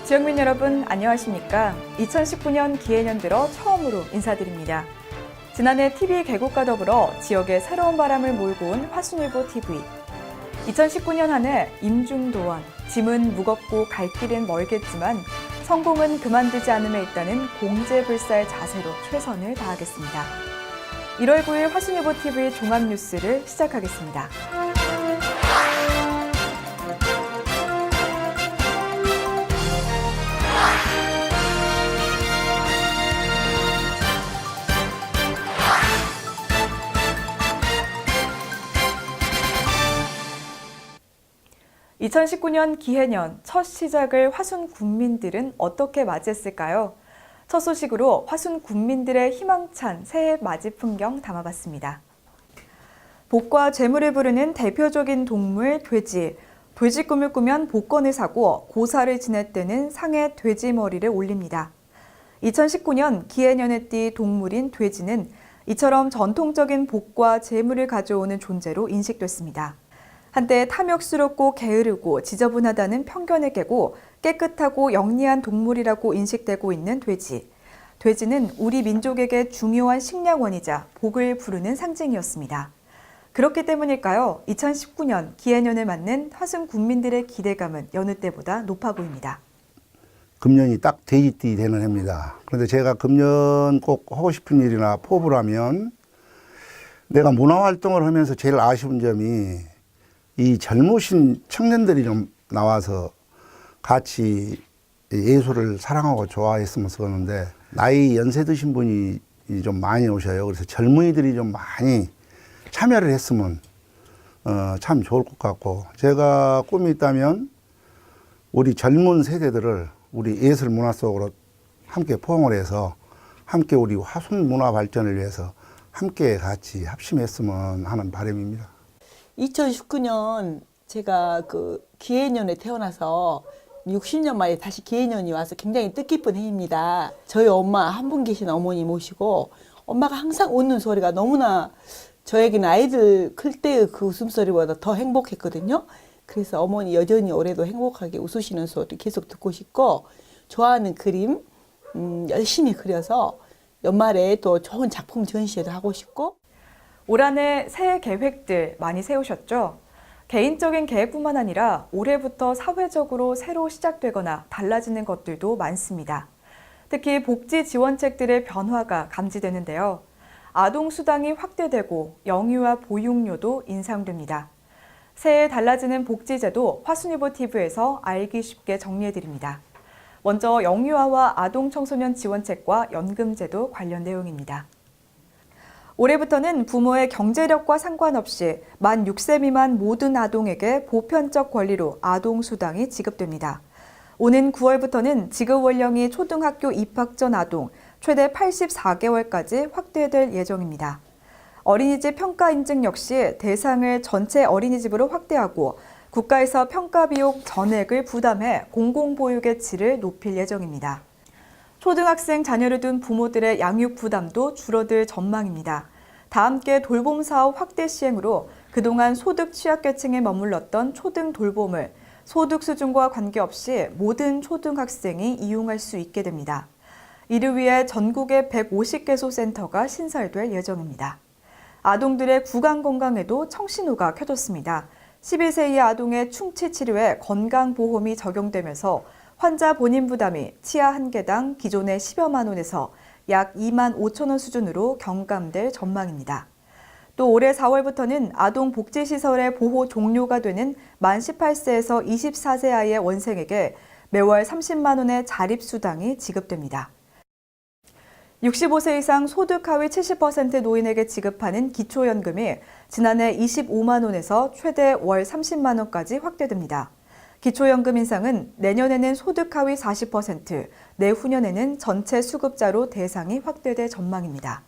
지역민 여러분 안녕하십니까? 2019년 기해년 들어 처음으로 인사드립니다. 지난해 TV 개국과 더불어 지역에 새로운 바람을 몰고 온 화순일보 TV. 2019년 한 해 임중도원, 짐은 무겁고 갈 길은 멀겠지만 성공은 그만두지 않음에 있다는 공재불사의 자세로 최선을 다하겠습니다. 1월 9일 화순일보 TV 종합뉴스를 시작하겠습니다. 2019년 기해년 첫 시작을 화순 군민들은 어떻게 맞이했을까요? 첫 소식으로 화순 군민들의 희망찬 새해 맞이 풍경 담아봤습니다. 복과 재물을 부르는 대표적인 동물 돼지. 돼지 꿈을 꾸면 복권을 사고 고사를 지낼 때는 상에 돼지 머리를 올립니다. 2019년 기해년의 띠 동물인 돼지는 이처럼 전통적인 복과 재물을 가져오는 존재로 인식됐습니다. 한때 탐욕스럽고 게으르고 지저분하다는 편견을 깨고 깨끗하고 영리한 동물이라고 인식되고 있는 돼지. 돼지는 우리 민족에게 중요한 식량원이자 복을 부르는 상징이었습니다. 그렇기 때문일까요? 2019년 기해년을 맞는 화순 군민들의 기대감은 여느 때보다 높아 보입니다. 금년이 딱 돼지띠 되는 해입니다. 그런데 제가 금년 꼭 하고 싶은 일이나 포부를 하면 내가 문화활동을 하면서 제일 아쉬운 점이 이 젊으신 청년들이 좀 나와서 같이 예술을 사랑하고 좋아했으면 좋겠는데 나이 연세 드신 분이 좀 많이 오셔요. 그래서 젊은이들이 좀 많이 참여를 했으면 참 좋을 것 같고, 제가 꿈이 있다면 우리 젊은 세대들을 우리 예술 문화 속으로 함께 포용을 해서 함께 우리 화순 문화 발전을 위해서 함께 같이 합심했으면 하는 바람입니다. 2019년 제가 그 기해년에 태어나서 60년 만에 다시 기해년이 와서 굉장히 뜻깊은 해입니다. 저희 엄마 한 분 계신 어머니 모시고 엄마가 항상 웃는 소리가 너무나 저에게는 아이들 클 때의 그 웃음소리보다 더 행복했거든요. 그래서 어머니 여전히 올해도 행복하게 웃으시는 소리 계속 듣고 싶고, 좋아하는 그림 열심히 그려서 연말에 또 좋은 작품 전시회도 하고 싶고. 올 한 해 새해 계획들 많이 세우셨죠? 개인적인 계획뿐만 아니라 올해부터 사회적으로 새로 시작되거나 달라지는 것들도 많습니다. 특히 복지 지원책들의 변화가 감지되는데요. 아동수당이 확대되고 영유아 보육료도 인상됩니다. 새해 달라지는 복지제도 화순일보 TV에서 알기 쉽게 정리해드립니다. 먼저 영유아와 아동청소년 지원책과 연금제도 관련 내용입니다. 올해부터는 부모의 경제력과 상관없이 만 6세 미만 모든 아동에게 보편적 권리로 아동수당이 지급됩니다. 오는 9월부터는 지급 연령이 초등학교 입학 전 아동 최대 84개월까지 확대될 예정입니다. 어린이집 평가 인증 역시 대상을 전체 어린이집으로 확대하고 국가에서 평가 비용 전액을 부담해 공공보육의 질을 높일 예정입니다. 초등학생 자녀를 둔 부모들의 양육 부담도 줄어들 전망입니다. 다 함께 돌봄 사업 확대 시행으로 그동안 소득 취약계층에 머물렀던 초등 돌봄을 소득 수준과 관계없이 모든 초등학생이 이용할 수 있게 됩니다. 이를 위해 전국에 150개소 센터가 신설될 예정입니다. 아동들의 구강 건강에도 청신호가 켜졌습니다. 11세 이하 아동의 충치 치료에 건강보험이 적용되면서 환자 본인 부담이 치아 한 개당 기존의 10여만 원에서 약 2만 5천 원 수준으로 경감될 전망입니다. 또 올해 4월부터는 아동복지시설의 보호 종료가 되는 만 18세에서 24세 아이의 원생에게 매월 30만 원의 자립수당이 지급됩니다. 65세 이상 소득 하위 70% 노인에게 지급하는 기초연금이 지난해 25만 원에서 최대 월 30만 원까지 확대됩니다. 기초연금 인상은 내년에는 소득 하위 40%, 내후년에는 전체 수급자로 대상이 확대될 전망입니다.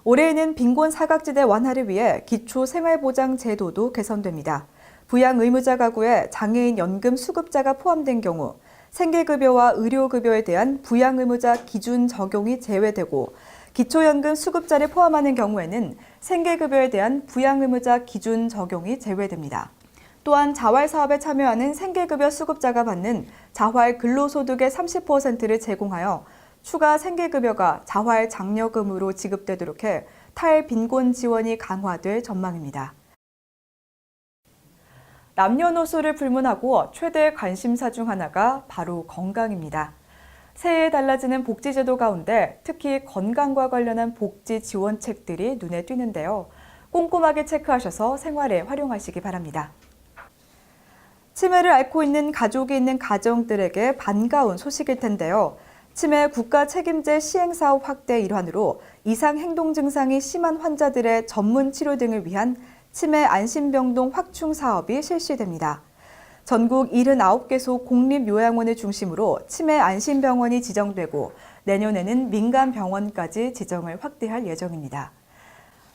올해에는 빈곤 사각지대 완화를 위해 기초생활보장 제도도 개선됩니다. 부양 의무자 가구에 장애인 연금 수급자가 포함된 경우 생계급여와 의료급여에 대한 부양 의무자 기준 적용이 제외되고, 기초연금 수급자를 포함하는 경우에는 생계급여에 대한 부양 의무자 기준 적용이 제외됩니다. 또한 자활 사업에 참여하는 생계급여 수급자가 받는 자활 근로소득의 30%를 제공하여 추가 생계급여가 자활 장려금으로 지급되도록 해 탈빈곤 지원이 강화될 전망입니다. 남녀노소를 불문하고 최대 관심사 중 하나가 바로 건강입니다. 새해에 달라지는 복지제도 가운데 특히 건강과 관련한 복지 지원책들이 눈에 띄는데요. 꼼꼼하게 체크하셔서 생활에 활용하시기 바랍니다. 치매를 앓고 있는 가족이 있는 가정들에게 반가운 소식일 텐데요. 치매 국가 책임제 시행사업 확대 일환으로 이상 행동 증상이 심한 환자들의 전문 치료 등을 위한 치매 안심병동 확충 사업이 실시됩니다. 전국 79개소 공립요양원을 중심으로 치매 안심병원이 지정되고 내년에는 민간병원까지 지정을 확대할 예정입니다.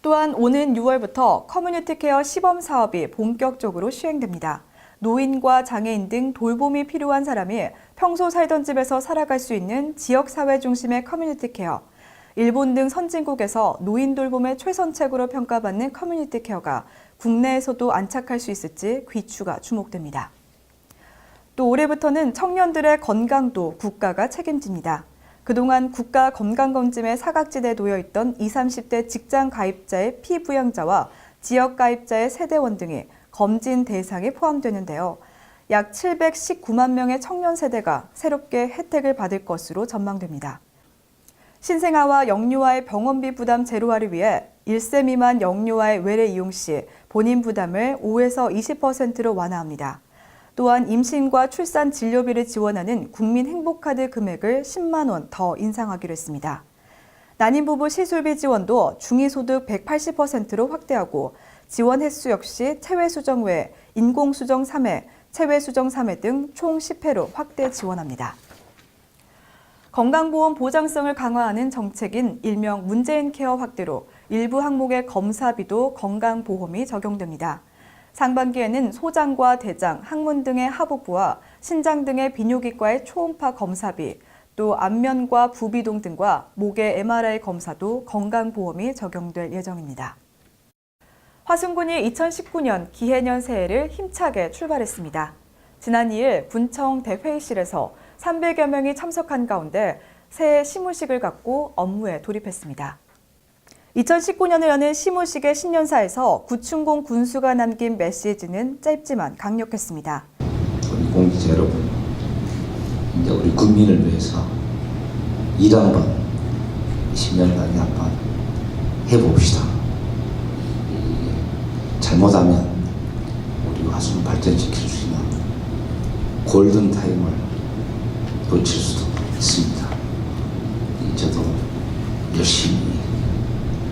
또한 오는 6월부터 커뮤니티 케어 시범 사업이 본격적으로 시행됩니다. 노인과 장애인 등 돌봄이 필요한 사람이 평소 살던 집에서 살아갈 수 있는 지역사회 중심의 커뮤니티 케어, 일본 등 선진국에서 노인 돌봄의 최선책으로 평가받는 커뮤니티 케어가 국내에서도 안착할 수 있을지 귀추가 주목됩니다. 또 올해부터는 청년들의 건강도 국가가 책임집니다. 그동안 국가 건강검진에 사각지대에 놓여 있던 20, 30대 직장 가입자의 피부양자와 지역 가입자의 세대원 등이 검진 대상에 포함되는데요. 약 719만 명의 청년 세대가 새롭게 혜택을 받을 것으로 전망됩니다. 신생아와 영유아의 병원비 부담 제로화를 위해 1세 미만 영유아의 외래 이용 시 본인 부담을 5에서 20%로 완화합니다. 또한 임신과 출산 진료비를 지원하는 국민 행복카드 금액을 10만 원 더 인상하기로 했습니다. 난임 부부 시술비 지원도 중위소득 180%로 확대하고 지원 횟수 역시 체외 수정 외에 인공 수정 3회, 체외 수정 3회 등 총 10회로 확대 지원합니다. 건강보험 보장성을 강화하는 정책인 일명 문재인 케어 확대로 일부 항목의 검사비도 건강보험이 적용됩니다. 상반기에는 소장과 대장, 항문 등의 하복부와 신장 등의 비뇨기과의 초음파 검사비, 또 안면과 부비동 등과 목의 MRI 검사도 건강보험이 적용될 예정입니다. 화순군이 2019년 기해년 새해를 힘차게 출발했습니다. 지난 2일 군청 대회의실에서 300여 명이 참석한 가운데 새해 시무식을 갖고 업무에 돌입했습니다. 2019년을 여는 시무식의 신년사에서 구춘공 군수가 남긴 메시지는 짧지만 강력했습니다. 우리 공직자 여러분, 이제 우리 국민을 위해서 일 한번 10년간에 한번 해봅시다. 잘못하면 우리 화순을 발전시킬 수 있는 골든타임을 놓칠 수도 있습니다. 저도 열심히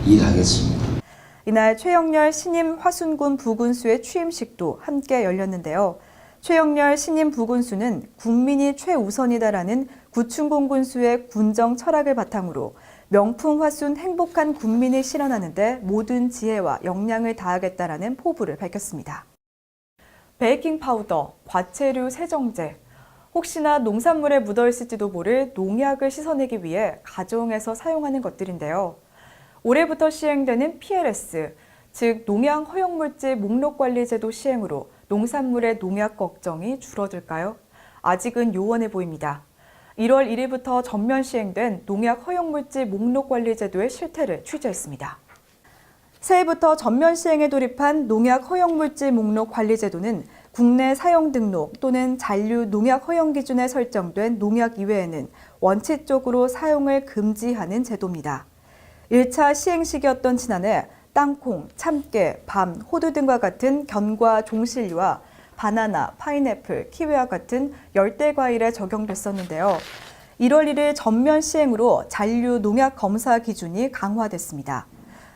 일하겠습니다. 이날 최영렬 신임 화순군 부군수의 취임식도 함께 열렸는데요. 최영렬 신임 부군수는 국민이 최우선이다라는 구춘공 군수의 군정 철학을 바탕으로 명품 화순 행복한 국민을 실현하는 데 모든 지혜와 역량을 다하겠다라는 포부를 밝혔습니다. 베이킹 파우더, 과체류 세정제, 혹시나 농산물에 묻어있을지도 모를 농약을 씻어내기 위해 가정에서 사용하는 것들인데요. 올해부터 시행되는 PLS, 즉 농약 허용물질 목록관리제도 시행으로 농산물의 농약 걱정이 줄어들까요? 아직은 요원해 보입니다. 1월 1일부터 전면 시행된 농약 허용물질 목록관리제도의 실태를 취재했습니다. 새해부터 전면 시행에 돌입한 농약 허용물질 목록관리제도는 국내 사용 등록 또는 잔류 농약 허용 기준에 설정된 농약 이외에는 원칙적으로 사용을 금지하는 제도입니다. 1차 시행식이었던 지난해 땅콩, 참깨, 밤, 호두 등과 같은 견과 종실류와 바나나, 파인애플, 키위와 같은 열대 과일에 적용됐었는데요. 1월 1일 전면 시행으로 잔류 농약 검사 기준이 강화됐습니다.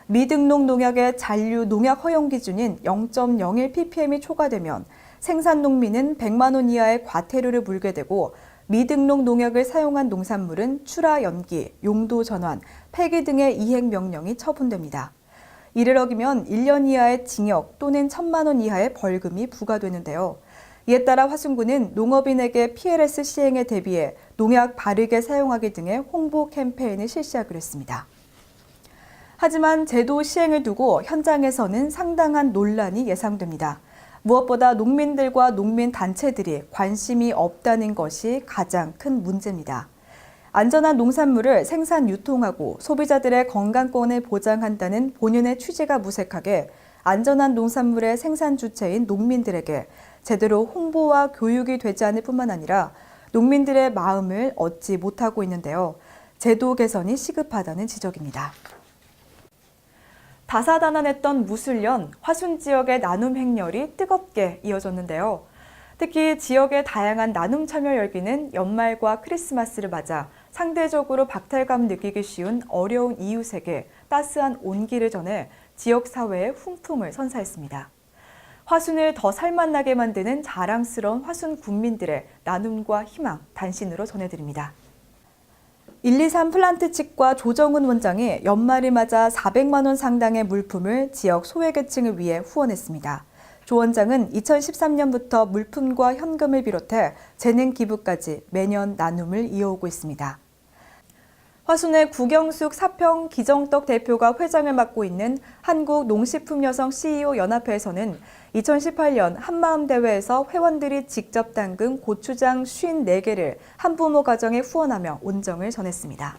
미등록 농약의 잔류 농약 허용 기준인 0.01ppm이 초과되면 생산 농민은 100만 원 이하의 과태료를 물게 되고 미등록 농약을 사용한 농산물은 출하 연기, 용도 전환, 폐기 등의 이행 명령이 처분됩니다. 이를 어기면 1년 이하의 징역 또는 1,000만 원 이하의 벌금이 부과되는데요. 이에 따라 화순군은 농업인에게 PLS 시행에 대비해 농약 바르게 사용하기 등의 홍보 캠페인을 실시하기로 했습니다. 하지만 제도 시행을 두고 현장에서는 상당한 논란이 예상됩니다. 무엇보다 농민들과 농민단체들이 관심이 없다는 것이 가장 큰 문제입니다. 안전한 농산물을 생산 유통하고 소비자들의 건강권을 보장한다는 본연의 취지가 무색하게 안전한 농산물의 생산 주체인 농민들에게 제대로 홍보와 교육이 되지 않을 뿐만 아니라 농민들의 마음을 얻지 못하고 있는데요. 제도 개선이 시급하다는 지적입니다. 다사다난했던 무술년, 화순 지역의 나눔 행렬이 뜨겁게 이어졌는데요. 특히 지역의 다양한 나눔 참여 열기는 연말과 크리스마스를 맞아 상대적으로 박탈감 느끼기 쉬운 어려운 이웃에게 따스한 온기를 전해 지역 사회의 훈풍을 선사했습니다. 화순을 더 살맛나게 만드는 자랑스러운 화순 군민들의 나눔과 희망 단신으로 전해드립니다. 123 플란트 측과 조정훈 원장이 연말을 맞아 400만 원 상당의 물품을 지역 소외계층을 위해 후원했습니다. 조 원장은 2013년부터 물품과 현금을 비롯해 재능 기부까지 매년 나눔을 이어오고 있습니다. 화순의 구경숙 사평 기정떡 대표가 회장을 맡고 있는 한국농식품여성 CEO 연합회에서는 2018년 한마음대회에서 회원들이 직접 담근 고추장 54개를 한부모 가정에 후원하며 온정을 전했습니다.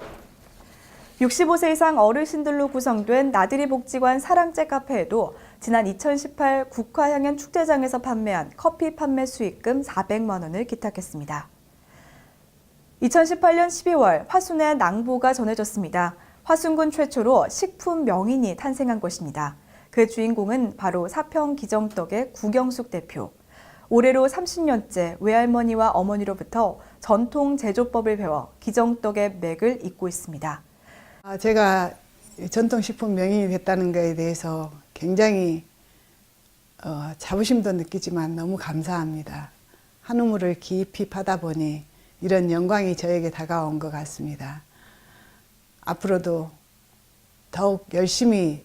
65세 이상 어르신들로 구성된 나들이 복지관 사랑제 카페에도 지난 2018 국화향연 축제장에서 판매한 커피 판매 수익금 400만 원을 기탁했습니다. 2018년 12월 화순의 낭보가 전해졌습니다. 화순군 최초로 식품 명인이 탄생한 것입니다. 그 주인공은 바로 사평 기정떡의 구경숙 대표. 올해로 30년째 외할머니와 어머니로부터 전통 제조법을 배워 기정떡의 맥을 잇고 있습니다. 제가 전통식품 명인이 됐다는 것에 대해서 굉장히 자부심도 느끼지만 너무 감사합니다. 한 우물을 깊이 파다 보니 이런 영광이 저에게 다가온 것 같습니다. 앞으로도 더욱 열심히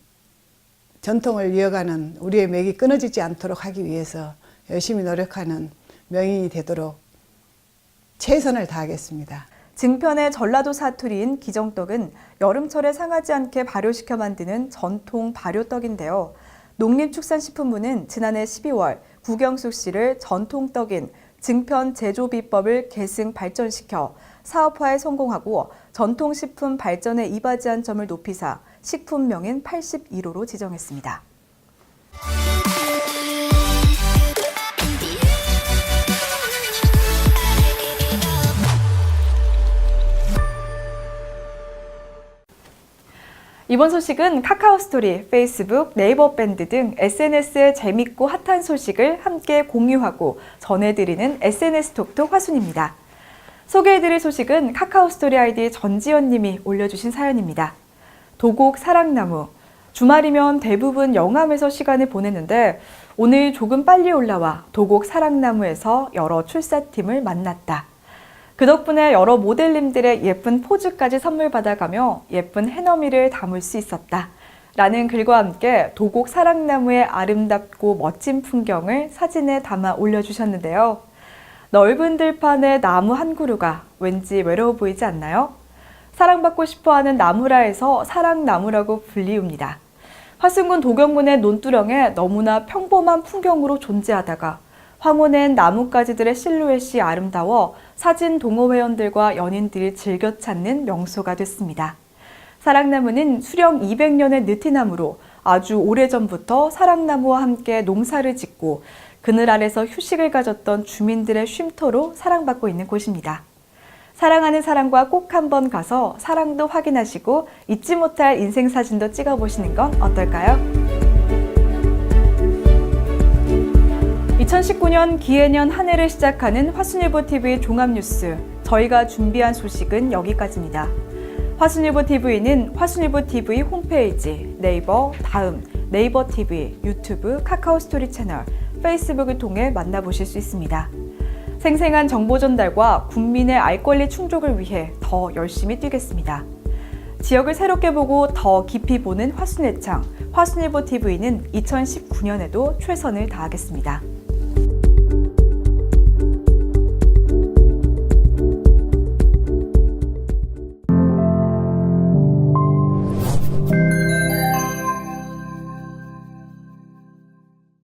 전통을 이어가는 우리의 맥이 끊어지지 않도록 하기 위해서 열심히 노력하는 명인이 되도록 최선을 다하겠습니다. 증편의 전라도 사투리인 기정떡은 여름철에 상하지 않게 발효시켜 만드는 전통 발효떡인데요. 농림축산식품부는 지난해 12월 구경숙 씨를 전통떡인 증편 제조 비법을 계승 발전시켜 사업화에 성공하고 전통식품 발전에 이바지한 점을 높이사 식품명인 81호로 지정했습니다. 이번 소식은 카카오스토리, 페이스북, 네이버 밴드 등 SNS의 재밌고 핫한 소식을 함께 공유하고 전해드리는 SNS 톡톡 화순입니다. 소개해드릴 소식은 카카오스토리 아이디 전지현 님이 올려주신 사연입니다. 도곡 사랑나무. 주말이면 대부분 영암에서 시간을 보냈는데 오늘 조금 빨리 올라와 도곡 사랑나무에서 여러 출사팀을 만났다. 그 덕분에 여러 모델님들의 예쁜 포즈까지 선물 받아가며 예쁜 해넘이를 담을 수 있었다. 라는 글과 함께 도곡 사랑나무의 아름답고 멋진 풍경을 사진에 담아 올려주셨는데요. 넓은 들판의 나무 한 그루가 왠지 외로워 보이지 않나요? 사랑받고 싶어하는 나무라 해서 사랑나무라고 불리웁니다. 화순군 도경문의 논두렁에 너무나 평범한 풍경으로 존재하다가 황혼엔 나뭇가지들의 실루엣이 아름다워 사진 동호회원들과 연인들이 즐겨 찾는 명소가 됐습니다. 사랑나무는 수령 200년의 느티나무로 아주 오래전부터 사랑나무와 함께 농사를 짓고 그늘 아래서 휴식을 가졌던 주민들의 쉼터로 사랑받고 있는 곳입니다. 사랑하는 사람과 꼭 한번 가서 사랑도 확인하시고 잊지 못할 인생 사진도 찍어보시는 건 어떨까요? 2019년 기해년 한 해를 시작하는 화순일보TV 종합뉴스. 저희가 준비한 소식은 여기까지입니다. 화순일보TV는 화순일보TV 홈페이지, 네이버, 다음, 네이버TV, 유튜브, 카카오스토리 채널, 페이스북을 통해 만나보실 수 있습니다. 생생한 정보 전달과 국민의 알 권리 충족을 위해 더 열심히 뛰겠습니다. 지역을 새롭게 보고 더 깊이 보는 화순애창, 화순일보TV는 2019년에도 최선을 다하겠습니다.